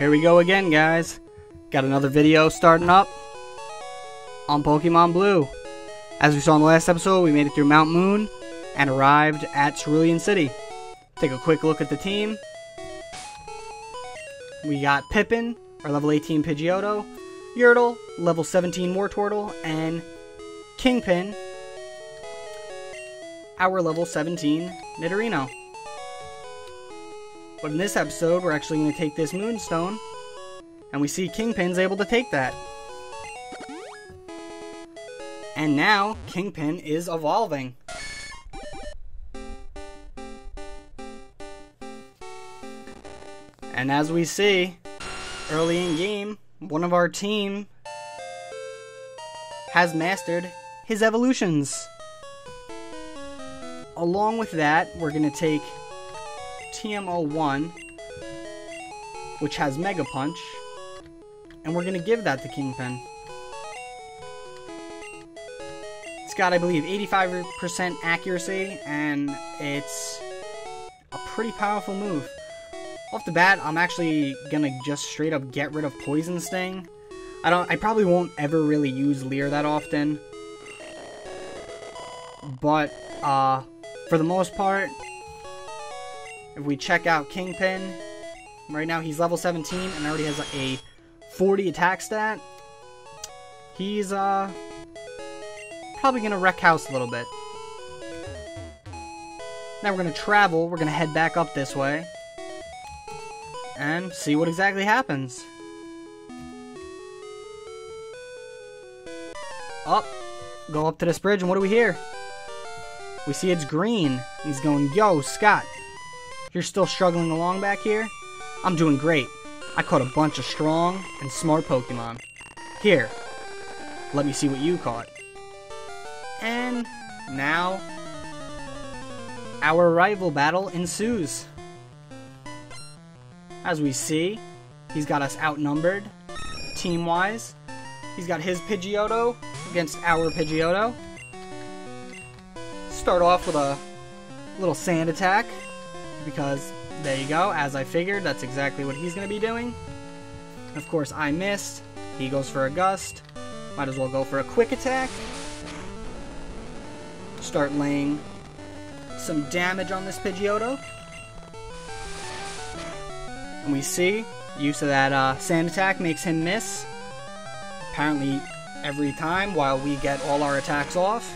Here we go again, guys. Got another video starting up on Pokemon Blue. As we saw in the last episode, we made it through Mount Moon and arrived at Cerulean City. Take a quick look at the team. We got Pippin, our level 18 Pidgeotto, Yertle, level 17 Wartortle, and Kingpin, our level 17 Nidorino. But in this episode, we're actually going to take this Moonstone, and we see Kingpin's able to take that. And now, Kingpin is evolving. And as we see, early in game, one of our team has mastered his evolutions. Along with that, we're going to take TM01, which has Mega Punch, and we're going to give that to Kingpin. It's got, I believe, 85% accuracy, and it's a pretty powerful move. Off the bat, I'm actually going to just straight up get rid of Poison Sting. I probably won't ever really use Leer that often, but for the most part, if we check out Kingpin, right now he's level 17 and already has a 40 attack stat. He's probably going to wreck house a little bit. Now we're going to travel. We're going to head back up this way and see what exactly happens. Up, go up to this bridge, and what do we hear? We see it's Green. He's going, "Yo, Scott, you're still struggling along back here? I'm doing great. I caught a bunch of strong and smart Pokemon. Here, let me see what you caught." And now, our rival battle ensues. As we see, he's got us outnumbered, team-wise. He's got his Pidgeotto against our Pidgeotto. Start off with a little sand attack, because there you go, as I figured, that's exactly what he's going to be doing. Of course, I missed. He goes for a gust. Might as well go for a quick attack. Start laying some damage on this Pidgeotto. And we see, use of that sand attack makes him miss. Apparently every time while we get all our attacks off.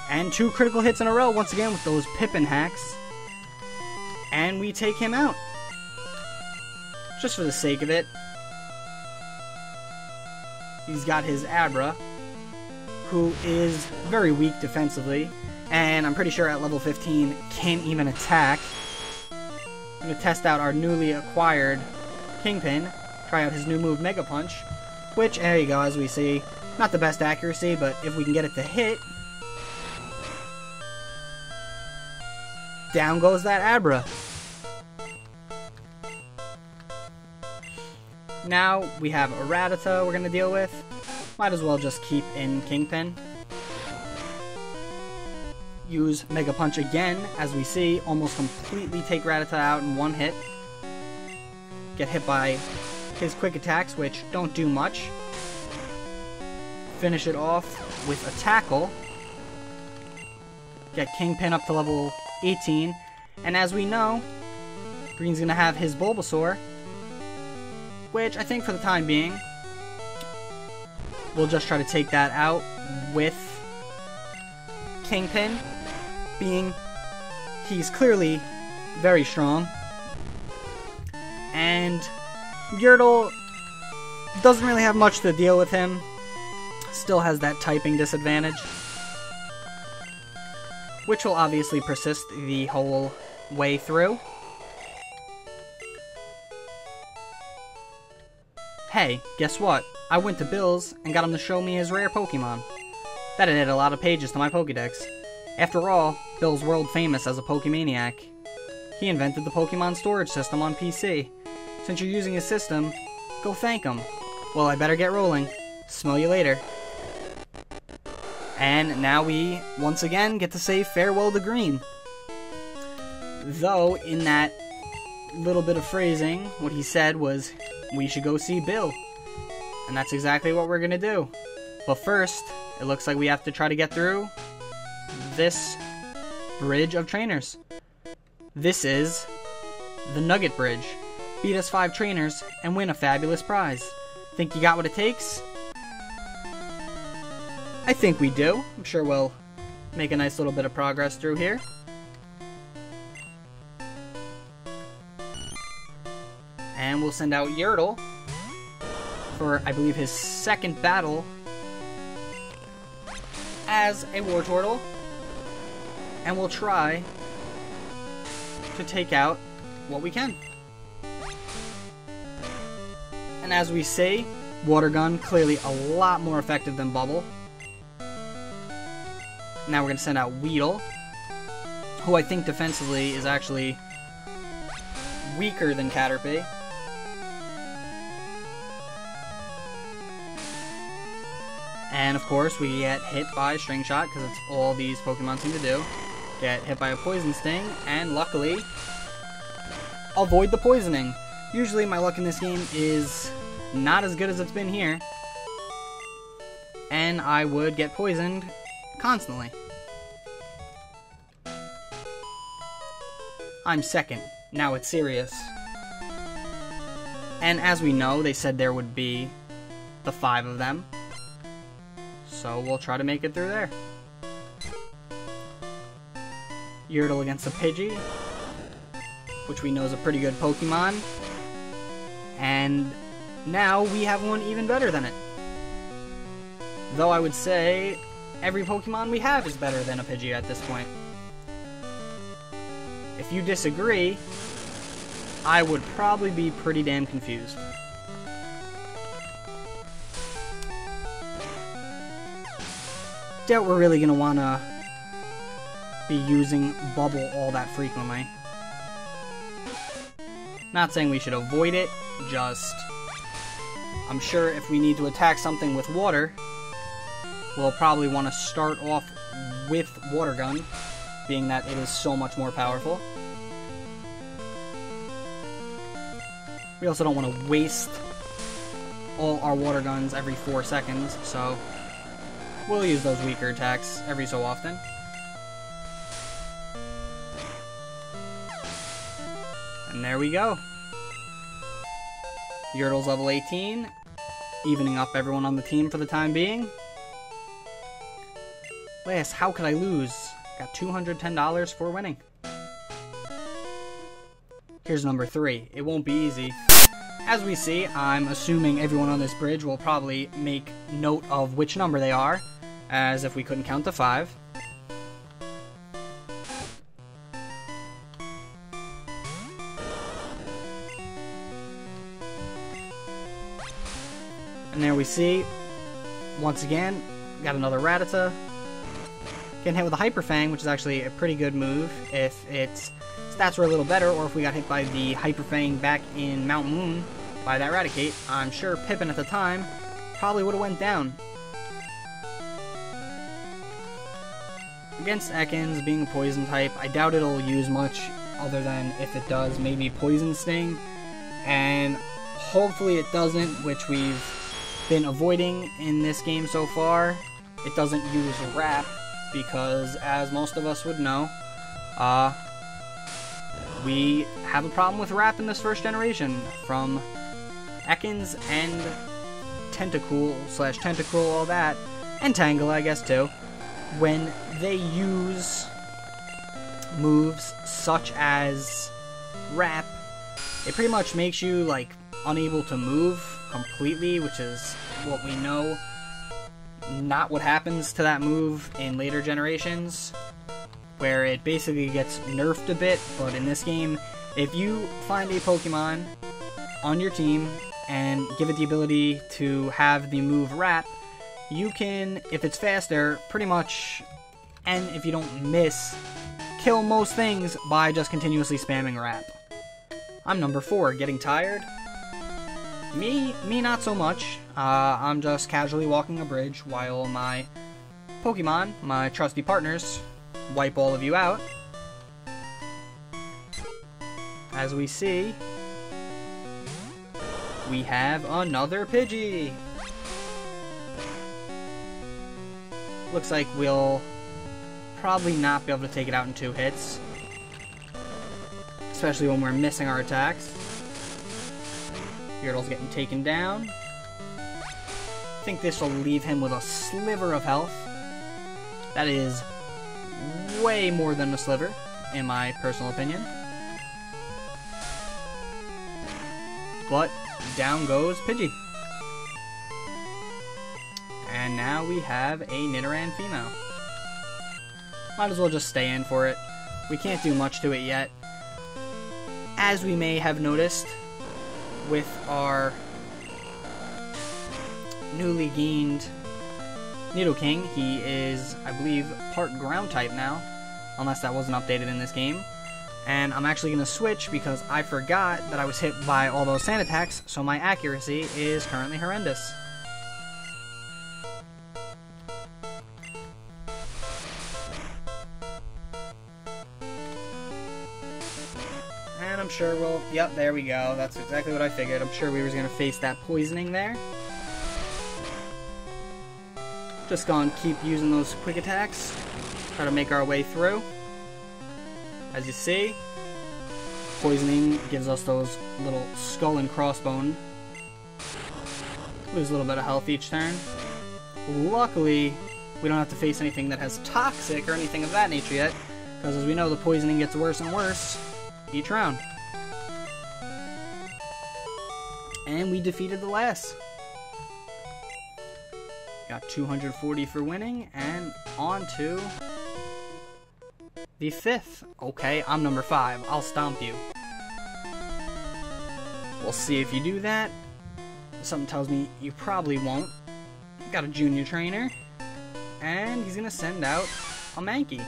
And 2 critical hits in a row, once again with those Pippin hacks. And we take him out. Just for the sake of it. He's got his Abra, who is very weak defensively. And I'm pretty sure at level 15 can't even attack. I'm going to test out our newly acquired Kingpin. Try out his new move, Mega Punch. Which, there you go, as we see, not the best accuracy, but if we can get it to hit, down goes that Abra. Now we have a Rattata we're going to deal with. Might as well just keep in Kingpin. Use Mega Punch again, as we see, almost completely take Rattata out in one hit. Get hit by his quick attacks, which don't do much. Finish it off with a Tackle. Get Kingpin up to level 18. And as we know, Green's going to have his Bulbasaur, which I think for the time being, we'll just try to take that out with Kingpin, being he's clearly very strong. And Yertle doesn't really have much to deal with him. Still has that typing disadvantage, which will obviously persist the whole way through. Hey, guess what? I went to Bill's and got him to show me his rare Pokemon. That added a lot of pages to my Pokédex. After all, Bill's world famous as a Pokemaniac. He invented the Pokemon storage system on PC. Since you're using his system, go thank him. Well, I better get rolling. Smell you later. And now we, once again, get to say farewell to Green. Though, in that little bit of phrasing, what he said was, we should go see Bill. And that's exactly what we're gonna do. But first, it looks like we have to try to get through this bridge of trainers. This is the Nugget Bridge. Beat us 5 trainers and win a fabulous prize. Think you got what it takes? I think we do. I'm sure we'll make a nice little bit of progress through here. And we'll send out Yertle for, I believe, his second battle as a Wartortle. And we'll try to take out what we can. And as we see, Water Gun, clearly a lot more effective than Bubble. Now we're going to send out Weedle, who I think defensively is actually weaker than Caterpie. And of course, we get hit by String Shot, because it's all these Pokemon seem to do. Get hit by a Poison Sting, and luckily, avoid the poisoning. Usually my luck in this game is not as good as it's been here. And I would get poisoned constantly. I'm second. Now it's serious. And as we know, they said there would be the 5 of them. So we'll try to make it through there. Yertle against the Pidgey, which we know is a pretty good Pokemon. And now we have one even better than it. Though I would say every Pokemon we have is better than a Pidgey at this point. If you disagree, I would probably be pretty damn confused. Doubt we're really going to want to be using Bubble all that frequently. Not saying we should avoid it, just I'm sure if we need to attack something with water, we'll probably want to start off with Water Gun, being that it is so much more powerful. We also don't want to waste all our Water Guns every 4 seconds, so we'll use those weaker attacks every so often. And there we go. Yertle's level 18, evening up everyone on the team for the time being. Last, how could I lose? Got $210 for winning. Here's number 3. It won't be easy. As we see, I'm assuming everyone on this bridge will probably make note of which number they are, as if we couldn't count to 5. And there we see, once again, got another Rattata. Getting hit with a Hyper Fang, which is actually a pretty good move if its stats were a little better, or if we got hit by the Hyper Fang back in Mount Moon by that Raticate. I'm sure Pippin at the time probably would have went down. Against Ekans, being a poison type, I doubt it'll use much other than if it does, maybe Poison Sting. And hopefully it doesn't, which we've been avoiding in this game so far. It doesn't use Wrap, because as most of us would know, we have a problem with Wrap in this first generation from Ekans and Tentacruel, all that, and Tangle, I guess, too. When they use moves such as Wrap, it pretty much makes you, like, unable to move completely, which is what we know not what happens to that move in later generations, where it basically gets nerfed a bit. But in this game, if you find a Pokemon on your team and give it the ability to have the move Wrap, you can, if it's faster, pretty much, and if you don't miss, kill most things by just continuously spamming Wrap. I'm number 4, getting tired. Me not so much. I'm just casually walking a bridge while my Pokemon, my trusty partners, wipe all of you out. as we see, we have another Pidgey. Looks like we'll probably not be able to take it out in 2 hits, especially when we're missing our attacks. Beardle's getting taken down. I think this will leave him with a sliver of health. That is way more than a sliver, in my personal opinion. But down goes Pidgey. And now we have a Nidoran female. Might as well just stay in for it. We can't do much to it yet. As we may have noticed with our newly gained Nidoking, he is, I believe, part ground type now, unless that wasn't updated in this game. And I'm actually going to switch because I forgot that I was hit by all those sand attacks, so my accuracy is currently horrendous. And I'm sure we'll... Yep, there we go. That's exactly what I figured. I'm sure we were going to face that poisoning there. Just gonna keep using those quick attacks. Try to make our way through. As you see, poisoning gives us those little skull and crossbone. Lose a little bit of health each turn. Luckily, we don't have to face anything that has toxic or anything of that nature yet, because as we know, the poisoning gets worse and worse each round. And we defeated the last. Got 240 for winning, and on to the 5th. Okay, I'm number 5. I'll stomp you. We'll see if you do that. Something tells me you probably won't. Got a junior trainer, and he's gonna send out a Mankey.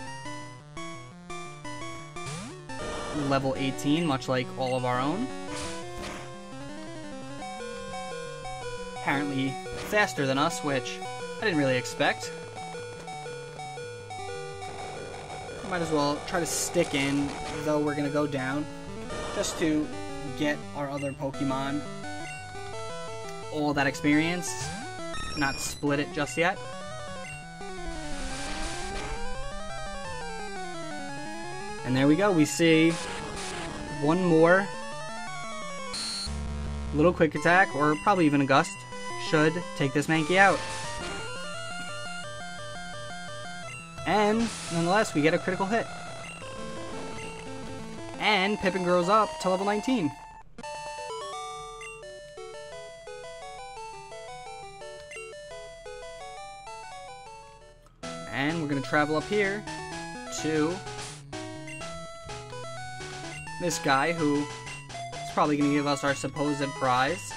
Level 18, much like all of our own. Apparently faster than us, which I didn't really expect. Might as well try to stick in, though we're gonna go down, just to get our other Pokemon all that experience, not split it just yet. And there we go, we see one more little quick attack, or probably even a gust, should take this Mankey out. And nonetheless, we get a critical hit. And Pippin grows up to level 19. And we're going to travel up here to this guy who is probably going to give us our supposed prize.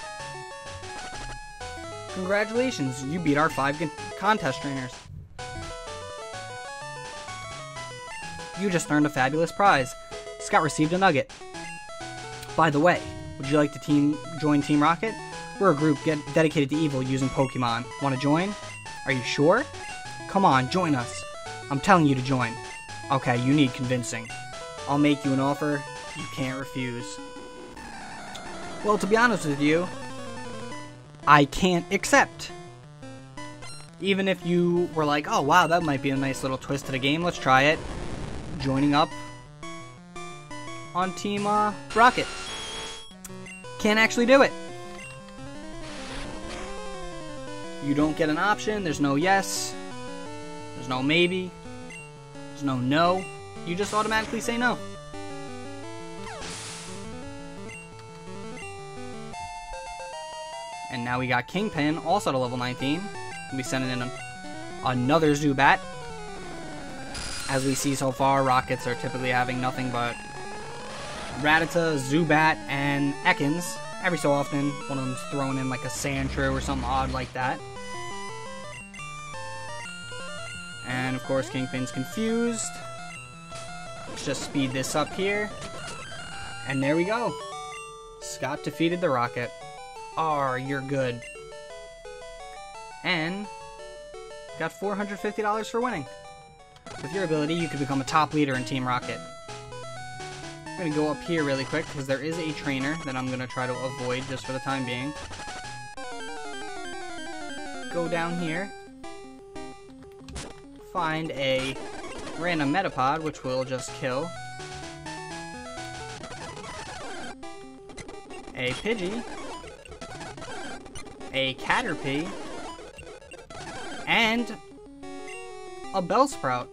Congratulations, you beat our 5 contest trainers. You just earned a fabulous prize. Scott received a Nugget. By the way, would you like to join Team Rocket? We're a group dedicated to evil using Pokemon. Want to join? Are you sure? Come on, join us. I'm telling you to join. Okay, you need convincing. I'll make you an offer you can't refuse. Well, to be honest with you, I can't accept. Even if you were like, oh wow, that might be a nice little twist to the game, let's try it. Joining up on Team Rocket. Can't actually do it. You don't get an option, there's no yes, there's no maybe, there's no no. You just automatically say no. And now we got Kingpin, also to level 19. We'll be sending in another Zubat. As we see so far, Rockets are typically having nothing but Rattata, Zubat, and Ekans. Every so often, one of them's thrown in like a Sandshrew or something odd like that. And of course, Kingpin's confused. Let's just speed this up here. And there we go. Scott defeated the Rocket. Oh, you're good. And got $450 for winning. With your ability, you could become a top leader in Team Rocket. I'm going to go up here really quick because there is a trainer that I'm going to try to avoid just for the time being. Go down here. Find a random Metapod, which we'll just kill. A Pidgey. A Caterpie. And a Bellsprout.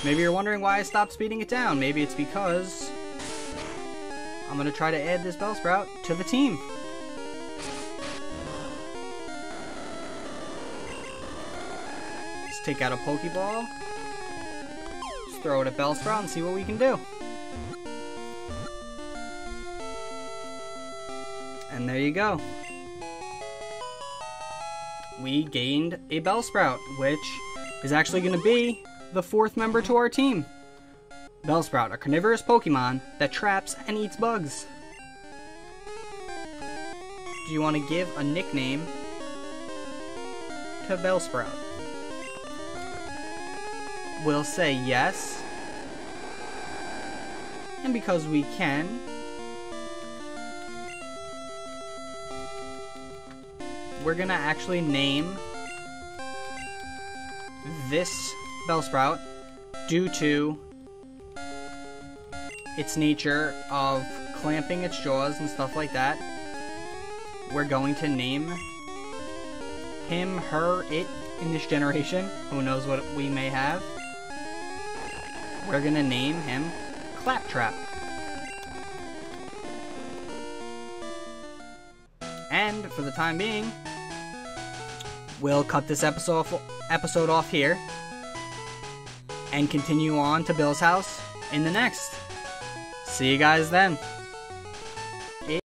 Maybe you're wondering why I stopped speeding it down. Maybe it's because I'm going to try to add this Bellsprout to the team. Let's take out a Pokeball. Just throw it at Bellsprout and see what we can do. And there you go. We gained a Bellsprout, which is actually going to be the 4th member to our team. Bellsprout, a carnivorous Pokemon that traps and eats bugs. Do you want to give a nickname to Bellsprout? We'll say yes. And because we can, we're gonna actually name this Bellsprout due to its nature of clamping its jaws and stuff like that. We're going to name him, her, it in this generation. Who knows what we may have. We're gonna name him Claptrap. And for the time being, we'll cut this episode off here and continue on to Bill's house in the next. See you guys then.